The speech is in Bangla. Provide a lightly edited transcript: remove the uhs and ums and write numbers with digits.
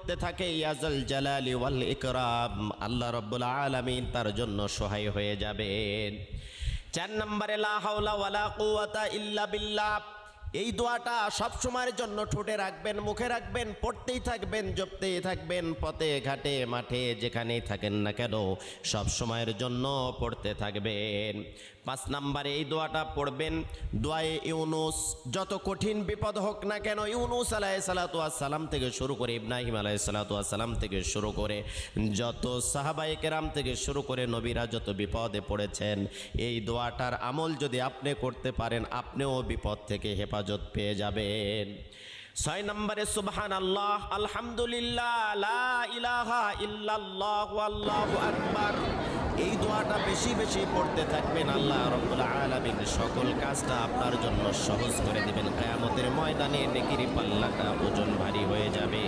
পড়তে থাকে ইয়াজাল জালালি ওয়াল ইকরাম, আল্লাহ রাব্বুল আলামিন তার জন্য সহায় হয়ে যাবেন। 4 নম্বরে লা হাওলা ওয়ালা কুওয়াতা ইল্লা বিল্লাহ। এই দোয়াটা সব সময়ের জন্য ঠোঁটে রাখবেন, মুখে রাখবেন, পড়তেই থাকবেন, জপতেই থাকবেন, পথে ঘাটে মাঠে যেখানেই থাকেন না কেন সব সময়ের জন্য পড়তে থাকবেন। 5 নম্বরে এই দোয়াটা পড়বেন, দোয়ায়ে ইউনুস। যত কঠিন বিপদ হোক না কেন, ইউনুস আলাইহিসসালাতু ওয়াসসালাম থেকে শুরু করে ইব্রাহিম আলাইহিসসালাতু ওয়াসসালাম থেকে শুরু করে যত সাহাবায়ে কেরাম থেকে শুরু করে নবীরা যত বিপদে পড়েছেন, এই দোয়াটার আমল যদি আপনি করতে পারেন আপনিও বিপদ থেকে হেফাজত পেয়ে যাবেন। 6 নম্বরে সুবহানাল্লাহ, আলহামদুলিল্লাহ, লা ইলাহা ইল্লাল্লাহু আল্লাহু আকবার। এই দোয়াটা বেশি বেশি পড়তে থাকবেন, আল্লাহ রাব্বুল আলামিন সকল কাজটা আপনার জন্য সহজ করে দিবেন। কিয়ামতের ময়দানে নেকির পাল্লাটা ওজন ভারী হয়ে যাবে।